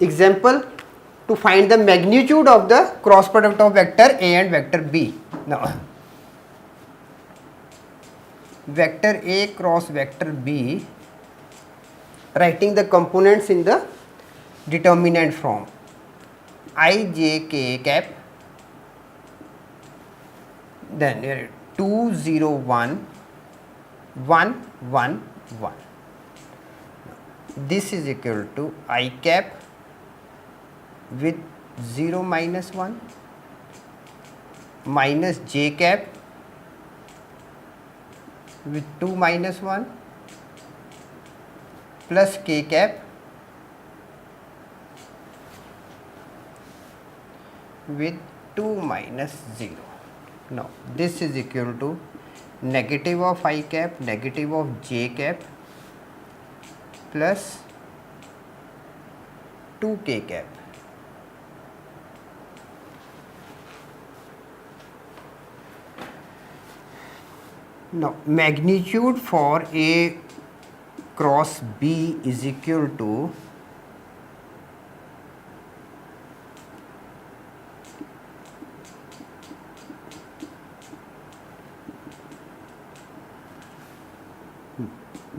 example, to find the magnitude of the cross product of vector A and vector B. Now, vector A cross vector B, writing the components in the determinant form, I, j, k cap, then here 2, 0, 1, 1, 1, 1. This is equal to I cap with 0 minus 1 minus j cap with 2 minus 1 plus k cap with 2 minus 0. Now, this is equal to negative of I cap, negative of j cap plus 2k cap. Now, magnitude for A cross B is equal to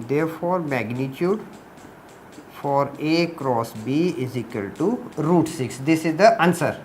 therefore magnitude for A cross B is equal to root 6. This is the answer.